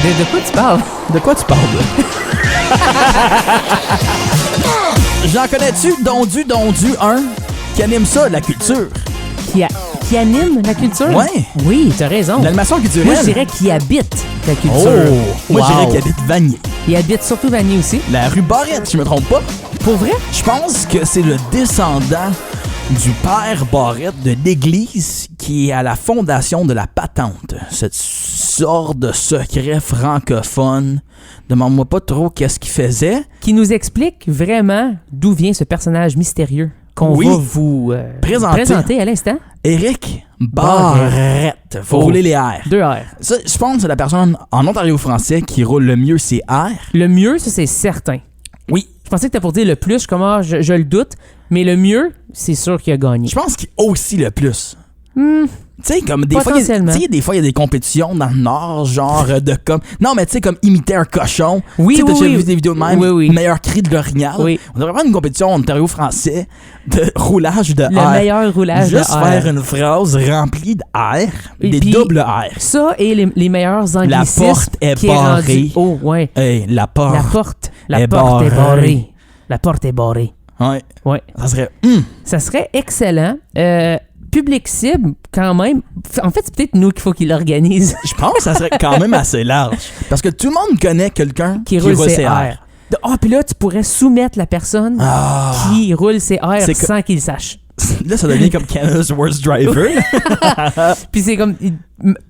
De quoi tu parles? De quoi tu parles? J'en connais-tu, dondu, un, qui anime ça, la culture? Qui anime la culture? Ouais. Oui, t'as raison. L'animation culturelle? Moi, je dirais qui habite la culture. Oh! Moi, je dirais qu'il habite Vanier. Il habite surtout Vanier aussi. La rue Barrette, je me trompe pas. Pour vrai? Je pense que c'est le descendant du père Barrette de l'église qui est à la fondation de la Patente. Cette sorte de secret francophone. Demande-moi pas trop qu'est-ce qu'il faisait. Qui nous explique vraiment d'où vient ce personnage mystérieux qu'on Oui. va vous présenter à l'instant. Éric Barrette. Faut rouler les R. 2 R. Ça, je pense que c'est la personne en Ontario français qui roule le mieux ses R. Le mieux, ça, c'est certain. Oui. Je pensais que t'as pour dire le plus, je le doute, mais le mieux, c'est sûr qu'il a gagné. Je pense qu'il a aussi le plus. Tu sais, comme des fois, Potentiellement. des fois, il y a des compétitions dans le Nord, genre de comme. Non, mais tu sais, comme imiter un cochon. Oui, Tu sais, t'as déjà oui. vu des vidéos de même. Oui, oui. Meilleur cri de l'orignal. Oui. On devrait faire une compétition en Ontario français de roulage de Le R. meilleur roulage Juste de R. faire une phrase remplie de R, Et des puis, doubles R. Ça et les meilleurs anglicismes. La porte est qui barrée. rendu- Oh, ouais. Hey, la porte. La porte est est barrée. barrée. La porte est barrée. Ouais. Ouais. Ça serait. Ça serait excellent. Public cible, quand même. En fait, c'est peut-être nous qu'il faut qu'il l'organise. Je pense que ça serait quand même assez large. Parce que tout le monde connaît quelqu'un qui roule ses R. Puis là, tu pourrais soumettre la personne qui roule ses R C'est sans qu'il sache. Là, ça devient comme Canada's Worst Driver. Puis c'est comme,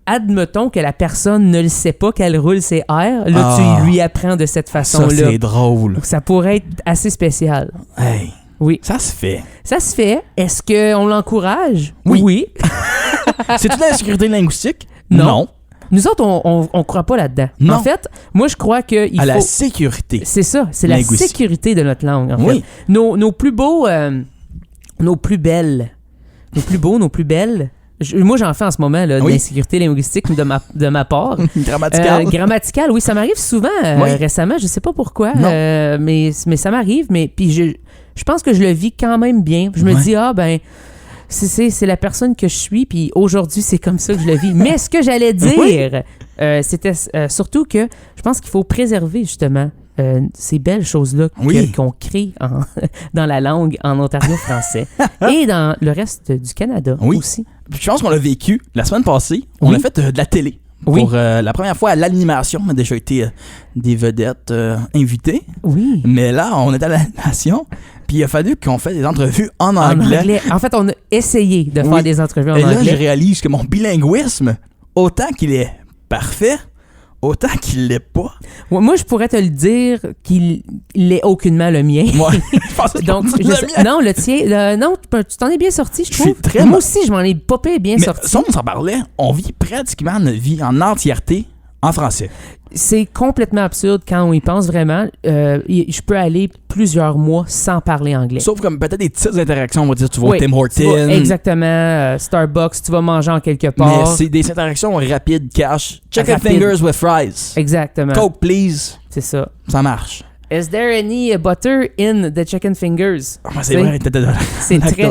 admettons que la personne ne le sait pas qu'elle roule ses R, là, tu lui apprends de cette Ça, façon-là. c'est drôle. Ça pourrait être assez spécial. Hey, Oui. ça se fait. Ça se fait. Est-ce qu'on l'encourage? Oui. C'est-tu de la sécurité linguistique? Non. Nous autres, on croit pas là-dedans. Non. En fait, moi, je crois qu'il À faut... la sécurité. C'est ça, c'est la Linguistique. sécurité de notre langue, en Oui. fait. Nos plus beaux, nos plus belles, nos plus beaux, nos plus belles... Moi, j'en fais en ce moment, là, de Oui. l'insécurité linguistique de ma part. Grammatical. Grammatical, oui, ça m'arrive souvent Oui. récemment, je sais pas pourquoi, Non. mais ça m'arrive, mais puis je pense que je le vis quand même bien. Je me Ouais. dis, c'est la personne que je suis, puis aujourd'hui, c'est comme ça que je le vis. Mais ce que j'allais dire, c'était surtout que je pense qu'il faut préserver, justement, ces belles choses-là Oui. qu'on crée dans la langue en Ontario français et dans le reste du Canada Oui. aussi. Je pense qu'on l'a vécu la semaine passée. On Oui. a fait de la télé. Oui. Pour la première fois à l'animation. On a déjà été des vedettes invitées. Oui. Mais là, on est à l'animation. Puis il a fallu qu'on fasse des entrevues en anglais. En fait, on a essayé de faire Oui. des entrevues en Et là, je anglais. réalise que mon bilinguisme, autant qu'il est parfait, autant qu'il l'est pas. Ouais, moi, je pourrais te le dire qu'il n'est aucunement le mien. Moi, je pensais que Donc, c'était le mien. non, le tien, non, tu t'en es bien sorti, je Je suis trouve. très Moi mal. aussi, je m'en ai pas bien Mais sorti. ça, on s'en parlait. On vit pratiquement notre vie en entièreté en français. C'est complètement absurde quand on y pense vraiment. Je peux aller plusieurs mois sans parler anglais. Sauf comme peut-être des petites interactions. On va dire, tu vas Oui, au Tim tu Hortons. vas exactement. Starbucks, tu vas manger en quelque Mais part. c'est des interactions rapides, cash. Chicken Rapide. fingers with fries. Exactement. Coke, please. C'est ça. Ça marche. Is there any butter in the chicken fingers? Ah, c'est vrai.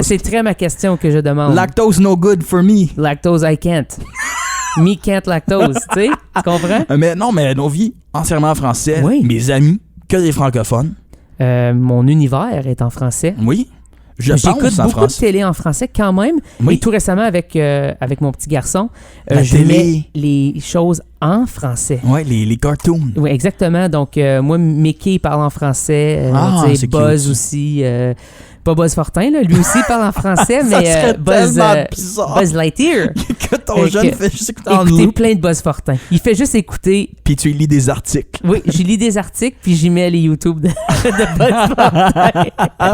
C'est très ma question que je demande. Lactose no good for me. Lactose, I can't. Me can't lactose, tu sais? Tu comprends? Mais non, mais nos vies entièrement en français. Oui. Mes amis, que des francophones. Mon univers est en français. Oui. Je J'écoute pense en beaucoup de français. télé en français quand même. Oui. Et tout récemment, avec mon petit garçon, La je télé. mets les choses en français. Ouais, les cartoons. Oui, exactement. Donc, moi, Mickey parle en français. Ah, tu sais, c'est Buzz cute. aussi. Pas Buzz Fortin, là. Lui aussi parle en français, Ça mais serait Buzz, tellement bizarre. Buzz Lightyear. Que ton Fait jeune que- fait juste écouter en Écoutez loop. plein de Buzz Fortin. Il fait juste écouter. Puis tu lis des articles. Oui, j'y lis des articles, puis j'y mets les YouTube de Buzz Fortin.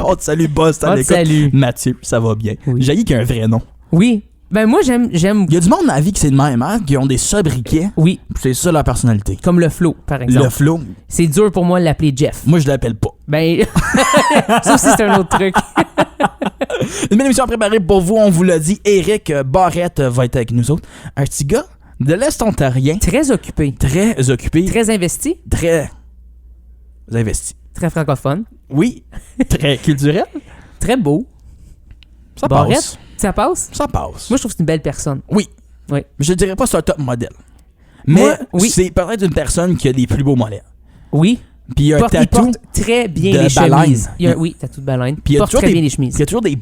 On te salue, Buzz, t'as On te l'écoute. salue. Mathieu, ça va bien. Oui. J'ai qu'il y a un vrai nom. Oui. Ben, moi, j'aime. Il y a du monde dans la vie qui c'est le même, hein, qui ont des sobriquets. Oui, C'est ça leur personnalité. comme le flow, par exemple. Le flow, C'est dur pour moi de l'appeler Jeff. moi je l'appelle pas. Ben, ça aussi, c'est un autre truc. Une belle émission préparée pour vous, on vous l'a dit. Éric Barrette va être avec nous autres. Un petit gars de l'Est ontarien, Très occupé, très occupé, très investi, très investi. très francophone, Oui, très culturel. très beau. Ça Barrette, passe. ça passe? Ça passe. Moi, je trouve que c'est une belle personne. Oui. Oui. Je dirais pas que c'est un top modèle. Mais oui. c'est peut-être une personne qui a des plus beaux mollets. Oui. Puis il y a un Il tatou porte très bien de les baleine. chemises. Oui, tatou de baleine. Puis Il porte très bien les chemises. Il y a toujours des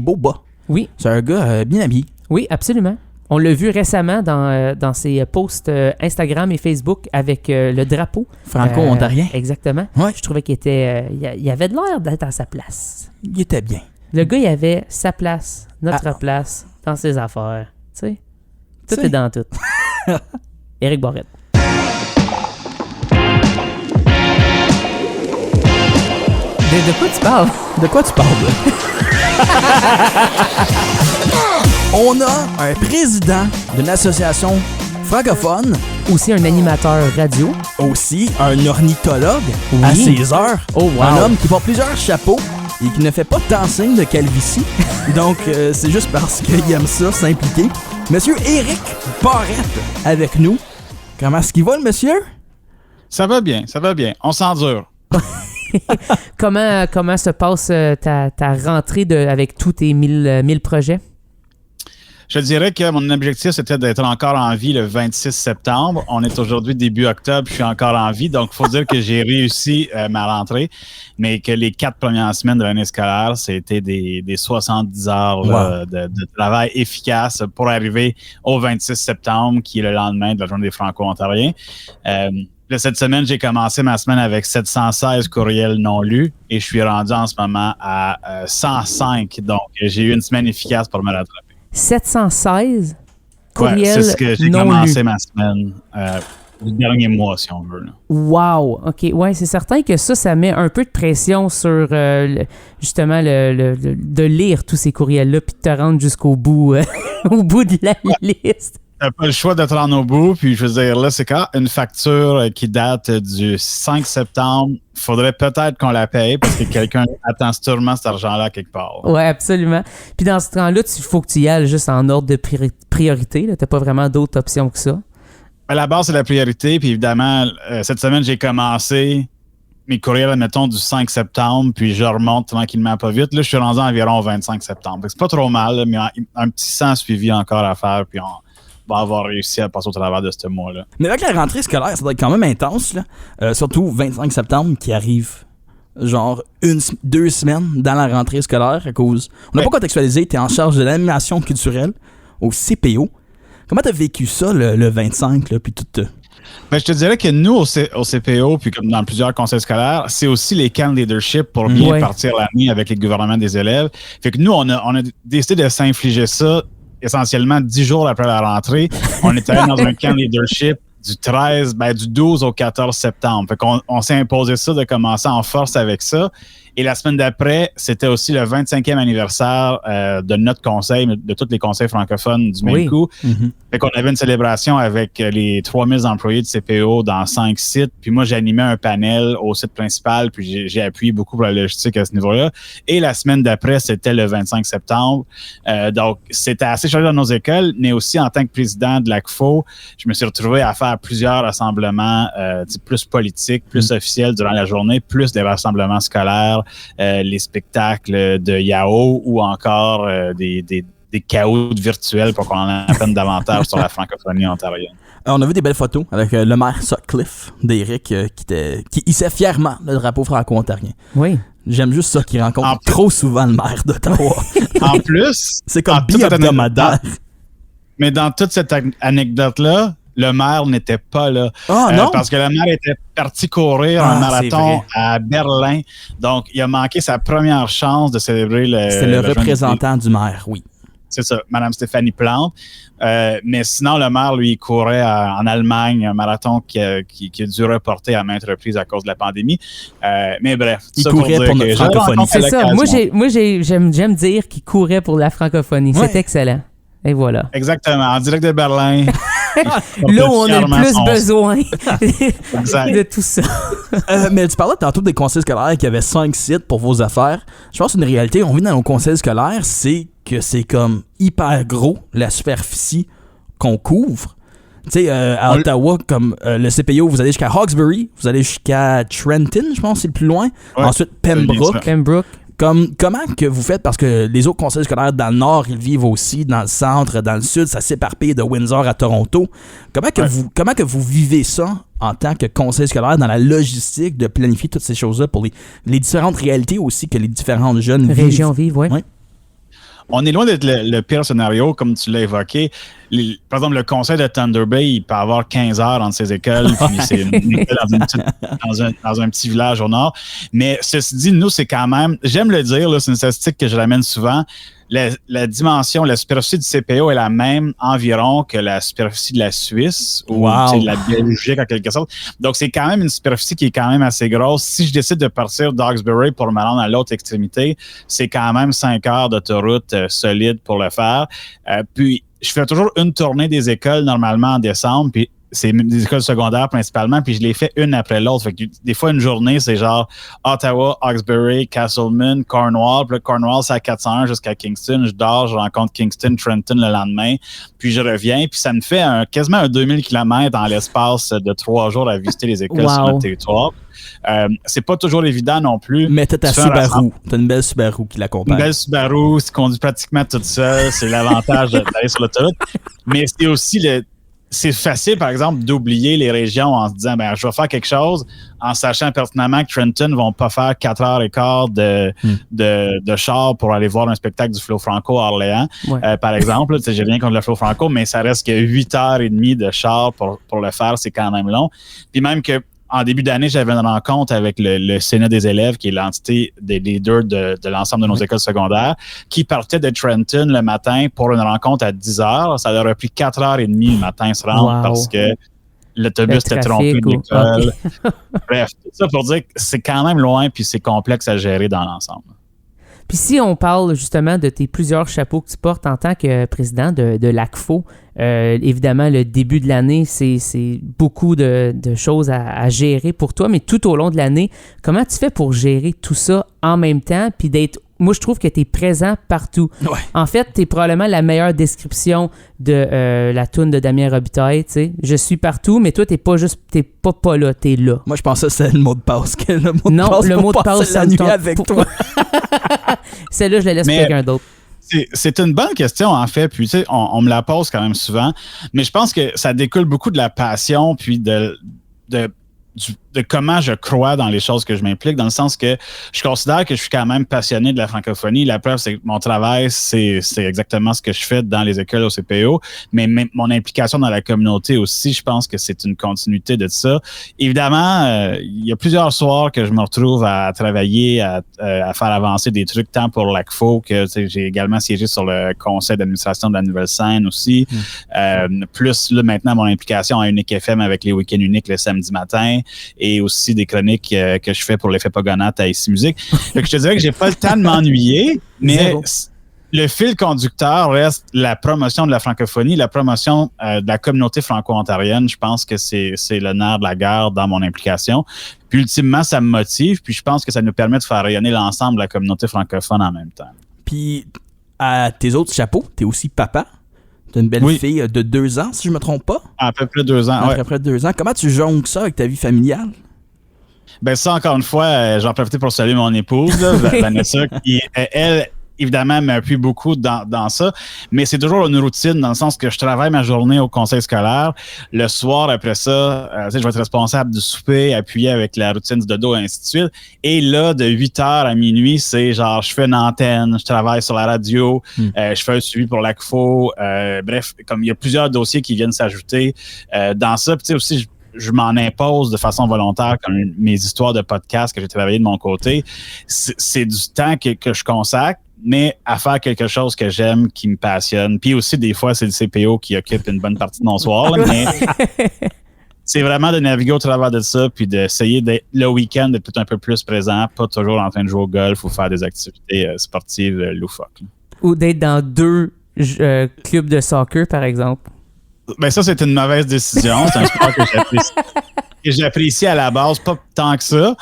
beaux bas. Oui. C'est un gars bien habillé. Oui, absolument. On l'a vu récemment dans ses posts Instagram et Facebook avec le drapeau. Franco-ontarien. Exactement. Ouais. Je trouvais qu'il était... il avait de l'air d'être à sa place. Il était bien. Le gars, il avait sa place, notre place, dans ses affaires. Tu sais, tout est dans tout. Éric Barrette. De quoi tu parles? De quoi tu parles? On a un président d'une association francophone. Aussi un animateur radio. Aussi un ornithologue Oui. à ses heures. Oh, wow. Un homme qui porte plusieurs chapeaux et qui ne fait pas tant signe de calvitie. Donc, c'est juste parce qu'il aime ça, s'impliquer. Monsieur Éric Barrette avec nous. Comment est-ce qu'il va, le monsieur? Ça va bien. On s'endure. Comment se passe ta rentrée avec tous tes 1000 projets? Je dirais que mon objectif, c'était d'être encore en vie le 26 septembre. On est aujourd'hui début octobre, je suis encore en vie. Donc, il faut dire que j'ai réussi ma rentrée, mais que les 4 premières semaines de l'année scolaire, c'était des 70 heures là, de travail efficace pour arriver au 26 septembre, qui est le lendemain de la Journée des Franco-Ontariens. Cette semaine, j'ai commencé ma semaine avec 716 courriels non lus et je suis rendu en ce moment à 105. Donc, j'ai eu une semaine efficace pour me rattraper. 716 courriels non lus. C'est ce que j'ai commencé ma semaine le dernier mois, si on veut. Là. Wow! OK. Ouais, c'est certain que ça met un peu de pression sur justement de lire tous ces courriels-là puis de te rendre jusqu'au bout, au bout de la liste. T'as pas le choix de te rendre au bout, puis je veux dire, là, c'est quand une facture qui date du 5 septembre, faudrait peut-être qu'on la paye parce que quelqu'un attend sûrement cet argent-là quelque part. Oui, absolument. Puis dans ce temps-là, il faut que tu y ailles juste en ordre de priorité. Tu n'as pas vraiment d'autres options que ça. À la base, c'est la priorité, puis évidemment, cette semaine, j'ai commencé mes courriels, admettons, du 5 septembre, puis je remonte tranquillement pas vite. Là, je suis rendu environ au 25 septembre. C'est pas trop mal, là, mais un petit 100 suivi encore à faire, puis on va avoir réussi à passer au travers de ce mois-là. Mais avec la rentrée scolaire, ça doit être quand même intense, là. Surtout 25 septembre qui arrive genre 2 semaines dans la rentrée scolaire à cause... On n'a pas contextualisé, tu es en charge de l'animation culturelle au CPO. Comment tu as vécu ça le 25, là, puis tout... Ben, je te dirais que nous, au CPO, puis comme dans plusieurs conseils scolaires, c'est aussi les camps de leadership pour bien partir l'année avec les gouvernements des élèves. Fait que nous, on a décidé de s'infliger ça essentiellement 10 jours après la rentrée. On est allé dans un camp leadership du 12 au 14 septembre. Fait qu'on s'est imposé ça de commencer en force avec ça. Et la semaine d'après, c'était aussi le 25e anniversaire de notre conseil, de tous les conseils francophones du même coup. Mm-hmm. Fait qu'on avait une célébration avec les 3000 employés de CPO dans 5 sites. Puis moi, j'animais un panel au site principal, puis j'ai appuyé beaucoup pour la logistique à ce niveau-là. Et la semaine d'après, c'était le 25 septembre. Donc, c'était assez chargé dans nos écoles, mais aussi en tant que président de l'ACFO, je me suis retrouvé à faire plusieurs rassemblements plus politiques, plus officiels durant la journée, plus des rassemblements scolaires, les spectacles de Yao ou encore des caouts virtuels pour qu'on en apprenne davantage sur la francophonie ontarienne. On a vu des belles photos avec le maire Sutcliffe d'Éric qui hissait fièrement le drapeau franco-ontarien. Oui. J'aime juste ça qu'il rencontre trop souvent le maire d'Ottawa. En plus, c'est comme bi-hebdomadaire. Mais dans toute cette anecdote-là, le maire n'était pas là. Oh, non? Parce que le maire était parti courir un marathon à Berlin. Donc, il a manqué sa première chance de célébrer C'était le représentant du maire, oui. C'est ça, Mme Stéphanie Plante. Mais sinon, le maire, lui, il courait en Allemagne, un marathon qui a dû reporter à maintes reprises à cause de la pandémie. Mais bref. Il courait pour notre francophonie. C'est ça. Moi, j'aime dire qu'il courait pour la francophonie. Ouais. C'est excellent. Et voilà. Exactement. En direct de Berlin. Là où on a le plus besoin de tout ça. Mais tu parlais tantôt des conseils scolaires qui avaient 5 sites pour vos affaires. Je pense qu'une réalité, on vit dans nos conseils scolaires, c'est que c'est comme hyper gros la superficie qu'on couvre. Tu sais, à Ottawa, comme le CPO, vous allez jusqu'à Hawkesbury, vous allez jusqu'à Trenton, je pense, c'est le plus loin. Ouais, ensuite, Pembroke. Comment que vous faites, parce que les autres conseils scolaires dans le Nord, ils vivent aussi, dans le Centre, dans le Sud, ça s'éparpille de Windsor à Toronto. Comment que vous vivez ça en tant que conseil scolaire dans la logistique de planifier toutes ces choses-là pour les différentes réalités aussi que les différentes jeunes régions vivent, oui. On est loin d'être le pire scénario, comme tu l'as évoqué. Par exemple, le conseil de Thunder Bay, il peut avoir 15 heures entre ses écoles, puis c'est dans un petit village au nord. Mais ceci dit, nous, c'est quand même, j'aime le dire, là, c'est une statistique que je ramène souvent, la dimension, la superficie du CPO est la même environ que la superficie de la Suisse ou de la Belgique en quelque sorte. Donc, c'est quand même une superficie qui est quand même assez grosse. Si je décide de partir d'Hawkesbury pour me rendre à l'autre extrémité, c'est quand même 5 heures d'autoroute solide pour le faire. Puis, je fais toujours une tournée des écoles normalement en décembre, puis c'est des écoles secondaires principalement, puis je les fais une après l'autre. Fait que des fois, une journée, c'est genre Ottawa, Hawkesbury, Castlemaine, Cornwall. Puis là, Cornwall, c'est à 401 jusqu'à Kingston. Je dors, je rencontre Kingston, Trenton le lendemain, puis je reviens. Puis ça me fait quasiment un 2000 km en l'espace de 3 jours à visiter les écoles sur notre territoire. C'est pas toujours évident non plus. Mais t'as ta Subaru. T'as une belle Subaru qui l'accompagne. Une belle Subaru, tu conduis pratiquement toute seule. C'est l'avantage d'aller sur l'autoroute. Mais c'est aussi c'est facile, par exemple, d'oublier les régions en se disant, je vais faire quelque chose en sachant pertinemment que Trenton ne vont pas faire 4h15 de char pour aller voir un spectacle du Flo Franco à Orléans, par exemple. J'ai rien contre le Flo Franco, mais ça reste que 8h30 de char pour le faire, c'est quand même long. Puis même que en début d'année, j'avais une rencontre avec le Sénat des élèves, qui est l'entité des leaders de l'ensemble de nos écoles secondaires, qui partait de Trenton le matin pour une rencontre à 10h. Ça leur a pris 4h30 le matin se rendre parce que l'autobus était trompé de l'école. Bref, tout ça pour dire que c'est quand même loin puis c'est complexe à gérer dans l'ensemble. Puis si on parle justement de tes plusieurs chapeaux que tu portes en tant que président de l'ACFO, évidemment, le début de l'année, c'est beaucoup de choses à gérer pour toi, mais tout au long de l'année, comment tu fais pour gérer tout ça en même temps, puis d'être... Moi, je trouve que tu es présent partout. Ouais. En fait, tu es probablement la meilleure description de la toune de Damien Robitaille, tu sais. Je suis partout, mais toi, t'es pas là, t'es là. Moi, je pensais que c'était le mot de passe. Le mot de passe, la nuit avec toi. Celle-là, je la laisse pour quelqu'un d'autre. C'est une bonne question, en fait. Puis, tu sais, on me la pose quand même souvent. Mais je pense que ça découle beaucoup de la passion, puis de comment je crois dans les choses que je m'implique, dans le sens que je considère que je suis quand même passionné de la francophonie. La preuve, c'est que mon travail, c'est exactement ce que je fais dans les écoles au CPO, mais mon implication dans la communauté aussi, je pense que c'est une continuité de ça. Évidemment, il y a plusieurs soirs que je me retrouve à travailler, à faire avancer des trucs, tant pour l'ACFO que j'ai également siégé sur le conseil d'administration de la Nouvelle-Scène aussi. Plus, là, maintenant, mon implication à Unique FM avec les week-ends uniques le samedi matin, et aussi des chroniques que je fais pour l'effet Pogonat à Ici Musique. Donc, je te dirais que j'ai pas le temps de m'ennuyer, mais le fil conducteur reste la promotion de la francophonie, la promotion de la communauté franco-ontarienne. Je pense que c'est le nerf de la guerre dans mon implication. Puis, ultimement, ça me motive, puis je pense que ça nous permet de faire rayonner l'ensemble de la communauté francophone en même temps. Puis, à tes autres chapeaux, t'es aussi papa. T'as une belle fille de 2 ans, si je me trompe pas. À peu près 2 ans, À peu près 2 ans. Comment tu jongles ça avec ta vie familiale? Ben ça, encore une fois, j'en profite pour saluer mon épouse, là, Vanessa, qui, elle, évidemment, m'appuie beaucoup dans ça, mais c'est toujours une routine dans le sens que je travaille ma journée au conseil scolaire. Le soir, après ça, je vais être responsable du souper, appuyé avec la routine du dodo, et ainsi de suite. Et là, de 8h à minuit, c'est genre, je fais une antenne, je travaille sur la radio, je fais un suivi pour l'ACFO. Bref, comme il y a plusieurs dossiers qui viennent s'ajouter dans ça. Puis tu sais aussi, je m'en impose de façon volontaire, comme mes histoires de podcast que j'ai travaillé de mon côté. C'est du temps que je consacre, mais à faire quelque chose que j'aime, qui me passionne. Puis aussi, des fois, c'est le CPO qui occupe une bonne partie de mon soir, là, mais c'est vraiment de naviguer au travers de ça, puis d'essayer le week-end d'être tout un peu plus présent, pas toujours en train de jouer au golf ou faire des activités sportives loufoques. Ou d'être dans 2 clubs de soccer, par exemple. Ben ça, c'est une mauvaise décision. C'est un sport que j'apprécie à la base, pas tant que ça.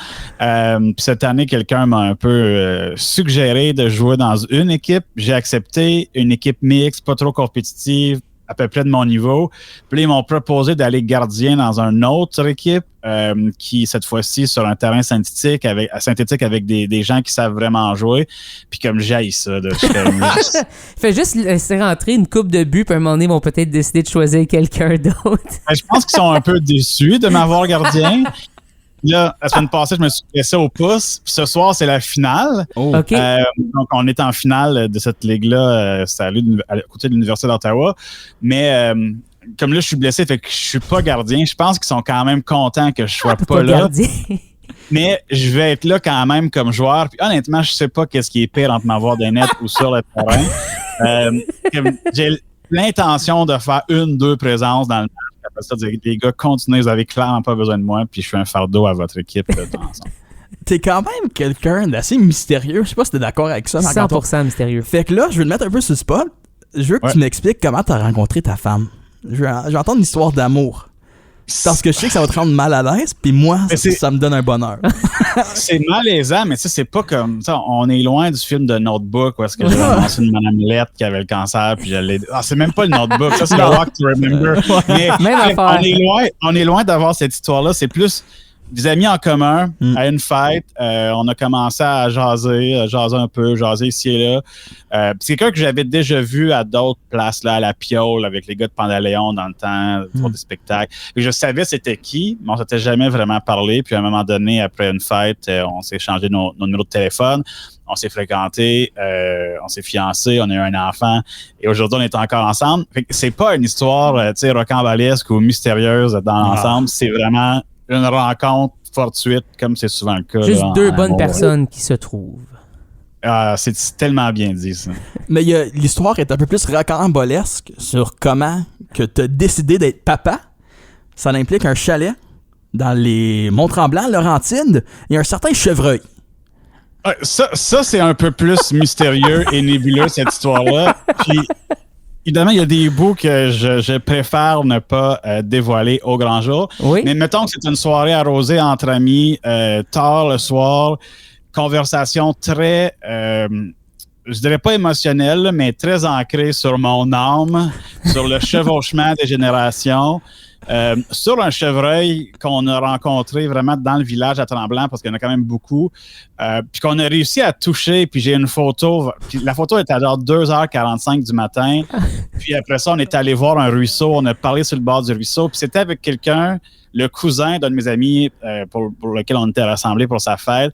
Puis cette année, quelqu'un m'a un peu suggéré de jouer dans une équipe. J'ai accepté une équipe mixte, pas trop compétitive, à peu près de mon niveau. Puis là, ils m'ont proposé d'aller gardien dans une autre équipe qui, cette fois-ci, sur un terrain synthétique avec des gens qui savent vraiment jouer. Puis comme j'haïs ça. Fais juste laisser rentrer une coupe de buts, puis à un moment donné, ils vont peut-être décider de choisir quelqu'un d'autre. Je pense qu'ils sont un peu déçus de m'avoir gardien. Là, la semaine passée, je me suis blessé au pouce. Puis ce soir, c'est la finale. Oh. OK. Donc, on est en finale de cette ligue-là. C'est à côté de l'Université d'Ottawa. Mais comme là, je suis blessé, fait que je suis pas gardien. Je pense qu'ils sont quand même contents que je sois pas là. Gardien. Mais je vais être là quand même comme joueur. Puis honnêtement, je sais pas qu'est-ce qui est pire entre m'avoir des nets ou sur le terrain. J'ai l'intention de faire 1-2 présences dans le match. Après ça, les gars, continuez, vous avez clairement pas besoin de moi, puis je suis un fardeau à votre équipe de temps en temps. T'es quand même quelqu'un d'assez mystérieux. Je sais pas si t'es d'accord avec ça. 100% mystérieux. Fait que là, je vais te mettre un peu sur le spot. Je veux que tu m'expliques comment t'as rencontré ta femme. Je vais entendre une histoire d'amour. Parce que je sais que ça va te rendre mal à l'aise, puis moi, ça me donne un bonheur. C'est malaisant, mais c'est pas comme ça. On est loin du film de Notebook où est-ce que j'ai annoncé une madame Lette qui avait le cancer, puis je l'ai. Ah, c'est même pas le Notebook, ça c'est le Walk to Remember. Mais même affaire. On est loin d'avoir cette histoire-là. C'est plus des amis en commun à une fête. On a commencé à jaser un peu, jaser ici et là. C'est quelqu'un que j'avais déjà vu à d'autres places, là, à la Piole, avec les gars de Pandaléon dans le temps, pour des spectacles. Et je savais c'était qui, mais on s'était jamais vraiment parlé. Puis à un moment donné, après une fête, on s'est échangé nos numéros de téléphone. On s'est fréquentés, on s'est fiancés, on a eu un enfant. Et aujourd'hui, on est encore ensemble. Fait que c'est pas une histoire, rocambolesque ou mystérieuse dans l'ensemble. C'est vraiment une rencontre fortuite, comme c'est souvent le cas. Juste là, deux bonnes personnes qui se trouvent. Ah, c'est tellement bien dit, ça. Mais l'histoire est un peu plus rocambolesque sur comment que tu as décidé d'être papa. Ça implique un chalet dans les Mont-Tremblant, Laurentides, et un certain chevreuil. Ça c'est un peu plus mystérieux et nébuleux, cette histoire-là. Puis, évidemment, il y a des bouts que je préfère ne pas dévoiler au grand jour. Oui. Mais mettons que c'est une soirée arrosée entre amis, tard le soir, conversation très, je dirais pas émotionnelle, mais très ancrée sur mon âme, sur le chevauchement des générations. Sur un chevreuil qu'on a rencontré vraiment dans le village à Tremblant, parce qu'il y en a quand même beaucoup, puis qu'on a réussi à toucher, puis j'ai une photo, puis la photo était à genre 2h45 du matin, puis après ça, on est allé voir un ruisseau, on a parlé sur le bord du ruisseau, puis c'était avec quelqu'un, le cousin d'un de mes amis pour lequel on était rassemblés pour sa fête.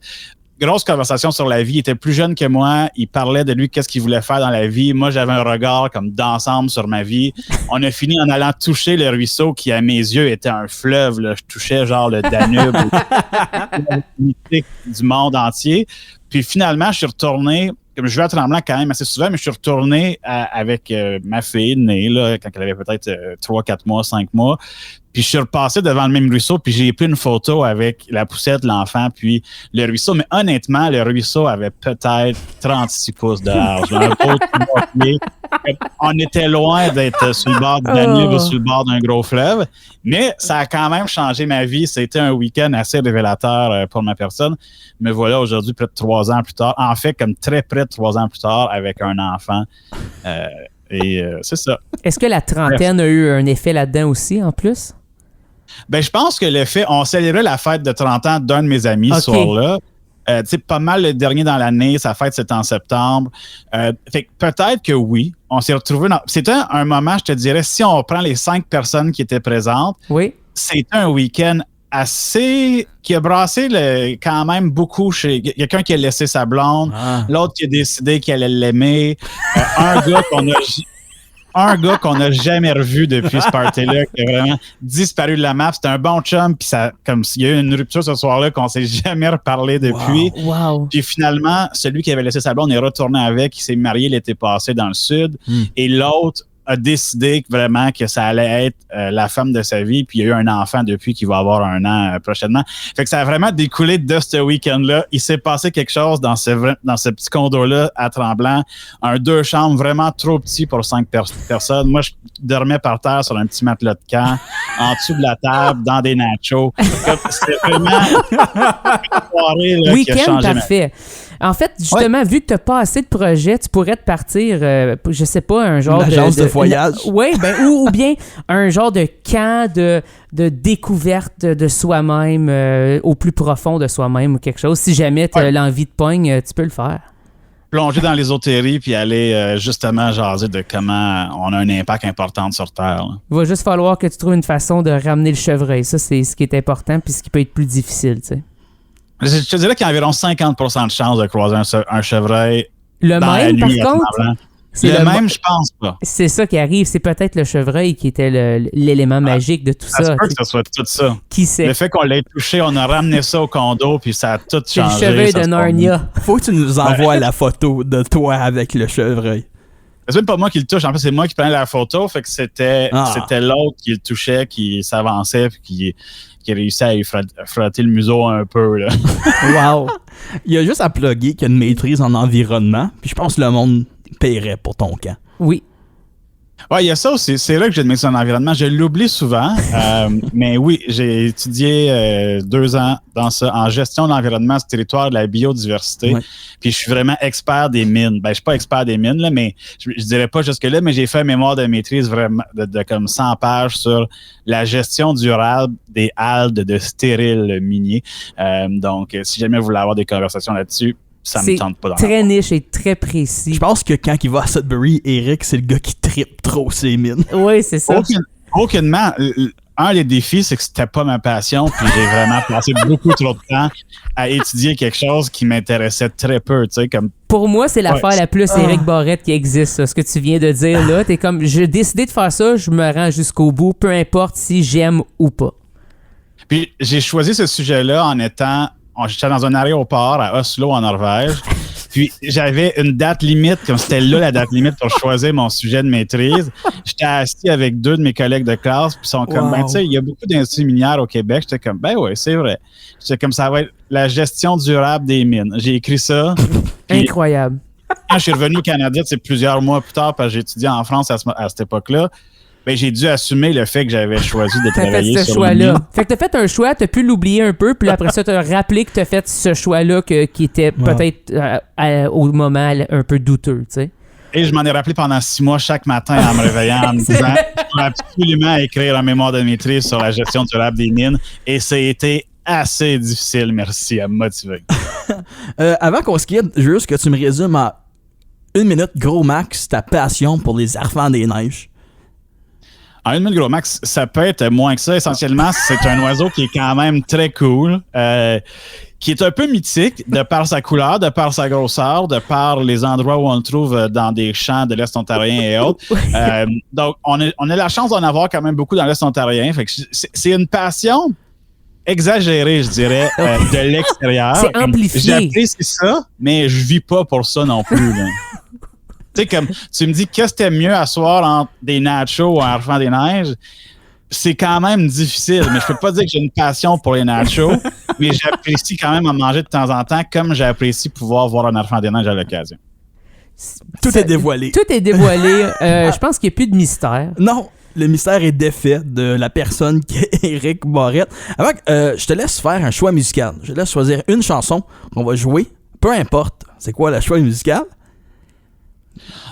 Grosse conversation sur la vie. Il était plus jeune que moi. Il parlait de lui, qu'est-ce qu'il voulait faire dans la vie. Moi, j'avais un regard comme d'ensemble sur ma vie. On a fini en allant toucher le ruisseau qui, à mes yeux, était un fleuve. Là. Je touchais genre le Danube du monde entier. Puis finalement, je suis retourné, comme je vais à Tremblant quand même assez souvent, mais je suis retourné avec ma fille née, là, quand elle avait peut-être 3, 4 mois, 5 mois. Puis je suis repassé devant le même ruisseau, puis j'ai pris une photo avec la poussette, l'enfant, puis le ruisseau. Mais honnêtement, le ruisseau avait peut-être 36 pouces de large. On était loin d'être sur le bord du Danube ou sur le bord d'un gros fleuve. Mais ça a quand même changé ma vie. C'était un week-end assez révélateur pour ma personne. Me voilà aujourd'hui, près de 3 ans plus tard. En fait, comme très près de 3 ans plus tard, avec un enfant. Et c'est ça. Est-ce que la trentaine a eu un effet là-dedans aussi, en plus? Ben, je pense que l'effet, on célébrait la fête de 30 ans d'un de mes amis ce soir-là. Tu sais, pas mal le dernier dans l'année, sa fête c'était en septembre. Fait que peut-être que oui, on s'est retrouvés dans... C'était un moment, je te dirais, si on prend les 5 personnes qui étaient présentes, c'était un week-end assez... qui a brassé quand même beaucoup chez... Quelqu'un qui a laissé sa blonde, l'autre qui a décidé qu'elle allait l'aimer, un gars qu'on n'a jamais revu depuis ce party-là, qui a vraiment disparu de la map. C'était un bon chum, puis ça, comme s'il y a eu une rupture ce soir-là qu'on s'est jamais reparlé depuis. Wow. Puis finalement, celui qui avait laissé sa blonde est retourné avec, il s'est marié l'été passé dans le sud, et l'autre a décidé vraiment que ça allait être la femme de sa vie, puis il y a eu un enfant depuis qui va avoir 1 an prochainement. Fait que ça a vraiment découlé de ce week-end-là. Il s'est passé quelque chose dans ce petit condo-là à Tremblant. Un 2 chambres vraiment trop petit pour 5 personnes. Moi, je dormais par terre sur un petit matelas de camp, en dessous de la table, dans des nachos. C'était vraiment une soirée là, qui a changé parfait. En fait, justement, vu que tu n'as pas assez de projets, tu pourrais te partir, je sais pas, un genre agence de voyage. Oui, ou bien un genre de camp de découverte de soi-même, au plus profond de soi-même ou quelque chose. Si jamais tu as l'envie de pogne, tu peux le faire. Plonger dans l'ésotérie puis aller justement jaser de comment on a un impact important sur Terre. Là. Il va juste falloir que tu trouves une façon de ramener le chevreuil. Ça, c'est ce qui est important puis ce qui peut être plus difficile, tu sais. Je te dirais qu'il y a environ 50% de chances de croiser un chevreuil. Le dans même, la nuit, par contre, c'est le même, je pense pas. C'est ça qui arrive. C'est peut-être le chevreuil qui était l'élément magique de tout ça. Ça se peut que ce soit tout ça. Qui sait? Le fait qu'on l'ait touché, on a ramené ça au condo, puis ça a tout C'est changé. le chevreuil de Narnia. Faut que tu nous envoies la photo de toi avec le chevreuil. C'est même pas moi qui le touche. En fait, c'est moi qui prenais la photo. Fait que c'était l'autre qui le touchait, qui s'avançait, puis qui réussit à lui frotter le museau un peu. Là. Wow! Il y a juste à plugger qu'il y a une maîtrise en environnement, puis je pense que le monde paierait pour ton camp. Oui. Ouais, il y a ça aussi. C'est là que j'ai de maîtrise en environnement. Je l'oublie souvent, mais oui, j'ai étudié 2 ans dans ça, en gestion de l'environnement, ce territoire de la biodiversité. Ouais. Puis je suis vraiment expert des mines. Ben, je suis pas expert des mines, là, mais je dirais pas jusque-là, mais j'ai fait un mémoire de maîtrise vraiment de comme 100 pages sur la gestion durable des algues de stériles miniers. Donc, si jamais vous voulez avoir des conversations là-dessus, ça me tente pas. Très niche et très précis. Je pense que quand il va à Sudbury, Eric, c'est le gars qui trippe trop ses mines. Oui, c'est ça. Aucunement. Un des défis, c'est que c'était pas ma passion, puis j'ai vraiment passé beaucoup trop de temps à étudier quelque chose qui m'intéressait très peu, tu sais, comme... Pour moi, c'est l'affaire la plus Éric Barrette qui existe, ça, ce que tu viens de dire là. T'es comme, j'ai décidé de faire ça, je me rends jusqu'au bout, peu importe si j'aime ou pas. Puis j'ai choisi ce sujet-là en étant... J'étais dans un aéroport à Oslo, en Norvège. Puis j'avais une date limite, comme c'était là la date limite pour choisir mon sujet de maîtrise. J'étais assis avec 2 de mes collègues de classe, puis ils sont comme, ben tu sais, il y a beaucoup d'industries minières au Québec. J'étais comme, ben oui, c'est vrai. J'étais comme, ça va être la gestion durable des mines. J'ai écrit ça. Incroyable. Quand je suis revenu au Canada, c'est plusieurs mois plus tard, parce que j'ai étudié en France à cette époque-là. Ben, j'ai dû assumer le fait que j'avais choisi de travailler fait ce sur choix-là. Fait que t'as fait un choix, t'as pu l'oublier un peu, puis après ça, t'as rappelé que t'as fait ce choix-là qui était peut-être au moment un peu douteux, tu sais. Et je m'en ai rappelé pendant 6 mois chaque matin en me réveillant en me disant je dois absolument écrire un mémoire de maîtrise sur la gestion durable des mines. Et ça a été assez difficile, merci, à me motiver. Avant qu'on se quitte, juste que tu me résumes en 1 minute, gros max, ta passion pour les enfants des neiges. En 1 minute, gros max, ça peut être moins que ça. Essentiellement, c'est un oiseau qui est quand même très cool, qui est un peu mythique de par sa couleur, de par sa grosseur, de par les endroits où on le trouve dans des champs de l'Est ontarien et autres. Donc, on a la chance d'en avoir quand même beaucoup dans l'Est ontarien. Fait que c'est une passion exagérée, je dirais, de l'extérieur. C'est amplifié. J'apprécie ça, mais je vis pas pour ça non plus. Tu sais, comme tu me dis, qu'est-ce que t'aimes mieux à soir entre des nachos ou un enfant des neiges? C'est quand même difficile, mais je peux pas dire que j'ai une passion pour les nachos, mais j'apprécie quand même en manger de temps en temps, comme j'apprécie pouvoir voir un enfant des neiges à l'occasion. Tout est dévoilé. Tout est dévoilé. Je pense qu'il n'y a plus de mystère. Non, le mystère est défait de la personne qui est Éric Barrette. Avant que je te laisse faire un choix musical. Je te laisse choisir une chanson qu'on va jouer, peu importe c'est quoi le choix musical.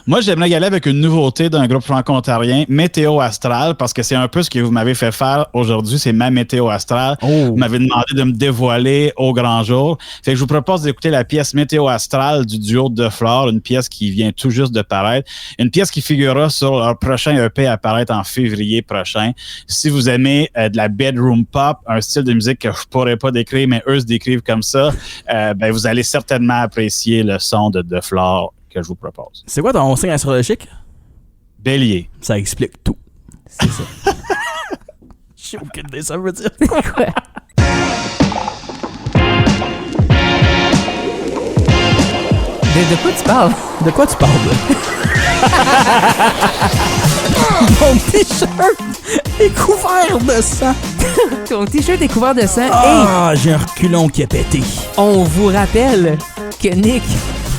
Moi, j'aimerais y aller avec une nouveauté d'un groupe franco-ontarien, Météo Astral, parce que c'est un peu ce que vous m'avez fait faire aujourd'hui, c'est ma météo astrale. Oh. Vous m'avez demandé de me dévoiler au grand jour. Fait que je vous propose d'écouter la pièce Météo Astral du duo de Flore, une pièce qui vient tout juste de paraître, une pièce qui figurera sur leur prochain EP à paraître en février prochain. Si vous aimez de la bedroom pop, un style de musique que je pourrais pas décrire, mais eux se décrivent comme ça, ben vous allez certainement apprécier le son de Flore que je vous propose. C'est quoi ton signe astrologique? Bélier. Ça explique tout. C'est ça. Je sais aucune idée, ça veut dire. C'est quoi? De quoi tu parles? De quoi tu parles? Mon t-shirt est couvert de sang. Ton t-shirt est couvert de sang. Ah, hey, j'ai un reculon qui est pété. On vous rappelle que Nick...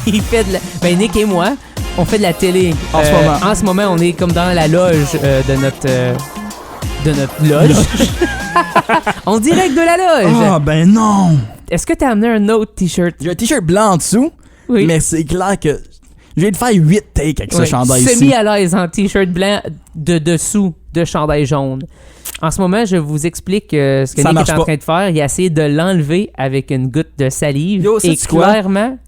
Il fait de la... Ben, Nick et moi, on fait de la télé. En ce moment. En ce moment, on est comme dans la loge de notre loge. On direct de la loge. Ah, ben non. Est-ce que t'as amené un autre t-shirt? J'ai un t-shirt blanc en dessous. Oui. Mais c'est clair que je vais te faire 8 takes avec ce chandail-ci. Semi à l'aise en t-shirt blanc de dessous de chandail jaune. En ce moment, je vous explique ce que Nick est en train de faire. Il a essayé de l'enlever avec une goutte de salive. Yo, et clairement,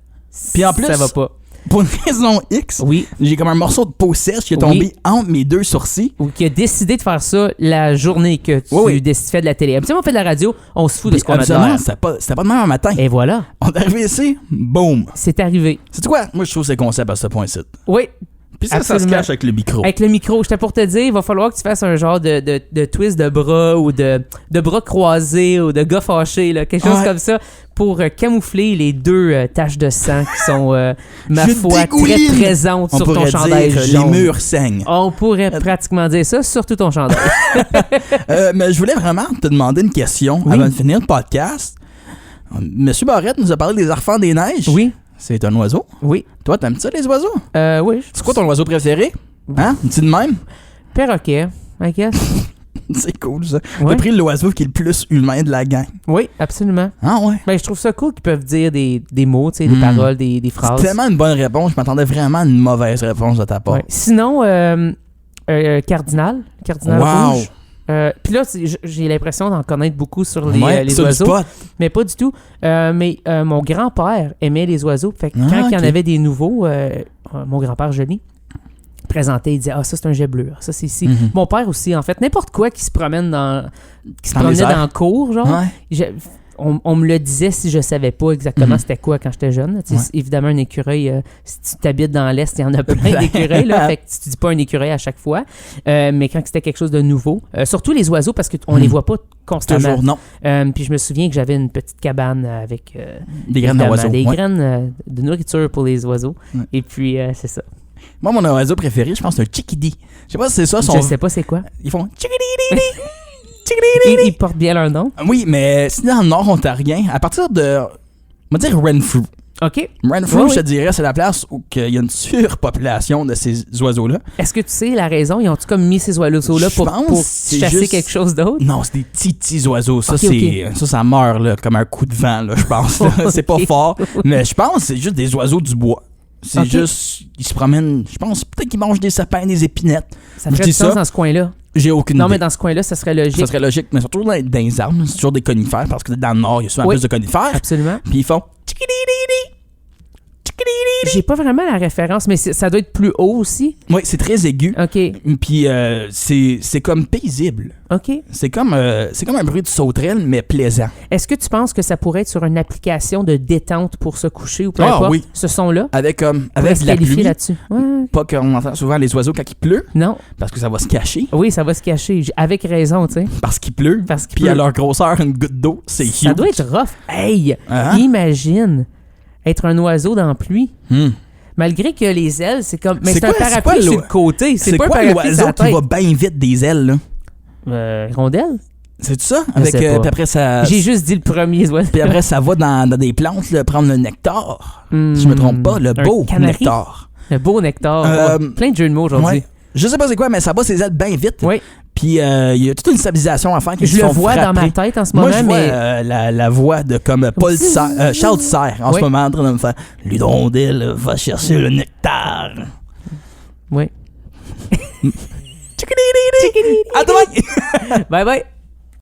puis en plus, ça va pas. Pour une raison X, j'ai comme un morceau de peau sèche qui est tombé entre mes 2 sourcils. Ou qui a décidé de faire ça la journée que tu fais de la télé. Habituellement, on fait de la radio, on se fout de ce qu'on a de l'air. C'était pas de même un matin. Et voilà. On est arrivé ici, boum. C'est arrivé. C'est quoi? Moi, je trouve que c'est concept à ce point-ci. Oui. Puis ça se cache avec le micro. Avec le micro, j'étais pour te dire, il va falloir que tu fasses un genre de twist de bras ou de bras croisés ou de gars fâchés, là, quelque chose comme ça, pour camoufler les 2 taches de sang qui sont, ma foi, très présentes sur ton chandail jaune. Les murs saignent. On pourrait pratiquement dire ça, surtout ton chandail. Mais je voulais vraiment te demander une question avant de finir le podcast. Monsieur Barrette nous a parlé des enfants des neiges. Oui. C'est un oiseau? Oui. Toi, t'aimes ça, les oiseaux? Oui. C'est quoi ton oiseau préféré? Hein? Dis de même? Perroquet, I guess. C'est cool, ça. T'as pris l'oiseau qui est le plus humain de la gang. Oui, absolument. Ah ouais? Ben, je trouve ça cool qu'ils peuvent dire des mots, tu sais, des paroles, des phrases. C'est tellement une bonne réponse. Je m'attendais vraiment à une mauvaise réponse de ta part. Ouais. Sinon, cardinal rouge. Puis là, j'ai l'impression d'en connaître beaucoup sur les oiseaux. Mais pas du tout. Mais mon grand-père aimait les oiseaux. Fait que quand il y en avait des nouveaux, mon grand-père Johnny présentait, il disait ça c'est un jet bleu, ça c'est ici. Mon père aussi, en fait, n'importe quoi qui se promène dans le cours, genre. On me le disait si je savais pas exactement c'était quoi quand j'étais jeune. Évidemment, un écureuil, si tu t'habites dans l'Est, il y en a plein d'écureuils. Là, fait que tu dis pas un écureuil à chaque fois. Mais quand c'était quelque chose de nouveau, surtout les oiseaux, parce qu'on les voit pas constamment. Toujours, non. Puis je me souviens que j'avais une petite cabane avec des graines d'oiseaux. Des graines de nourriture pour les oiseaux. Et puis, c'est ça. Moi, mon oiseau préféré, je pense que c'est un chickadee. Je sais pas si c'est ça. Je sais pas c'est quoi. Ils font Ils portent bien leur nom. Oui, mais si dans le Nord ontarien, à partir de, on va dire Renfrew. OK. Renfrew, je te dirais, c'est la place où il y a une surpopulation de ces oiseaux-là. Est-ce que tu sais la raison? Ils ont-tu comme mis ces oiseaux-là pour chasser quelque chose d'autre? Non, c'est des petits oiseaux. Ça, ça meurt là, comme un coup de vent, là, je pense. C'est pas fort. Mais je pense que c'est juste des oiseaux du bois. C'est juste, ils se promènent, je pense, peut-être qu'ils mangent des sapins, des épinettes. Ça ferait du sens dans ce coin-là. J'ai aucune idée. Non, mais dans ce coin-là, ça serait logique. Ça serait logique, mais surtout dans les arbres, c'est toujours des conifères, parce que dans le Nord, il y a souvent plus de conifères. Absolument. Puis ils font... J'ai pas vraiment la référence, mais ça doit être plus haut aussi. Oui, c'est très aigu. OK. Puis c'est comme paisible. OK. C'est comme un bruit de sauterelle, mais plaisant. Est-ce que tu penses que ça pourrait être sur une application de détente pour se coucher ou peu importe? Oui. Ce son-là? Avec de la pluie. Là-dessus. Ouais. Pas qu'on entend souvent les oiseaux quand il pleut. Non. Parce que ça va se cacher. Oui, ça va se cacher. Avec raison, tu sais. Parce qu'il pleut. Puis à leur grosseur, une goutte d'eau, c'est huge. Ça doit être rough. Hey! Imagine être un oiseau dans la pluie. Malgré que les ailes, c'est comme... Mais c'est un parapluie sur le côté. C'est quoi l'oiseau qui va bien vite des ailes, là? Rondelle? C'est ça? Avec, puis après ça... J'ai juste dit le premier oiseau. Puis après, ça va dans des plantes, là, prendre le nectar. Si je me trompe pas, le beau nectar. Le beau nectar. Plein de jeux de mots aujourd'hui. Ouais. Je sais pas c'est quoi, mais ça va ses ailes bien vite. Oui. Puis il y a toute une stabilisation à faire qui je le vois frapper. Dans ma tête en ce moment. Moi, je vois la voix de comme Charles Serre en ce moment en train de me faire « L'hirondelle va chercher le nectar. » Oui. À demain! Bye bye!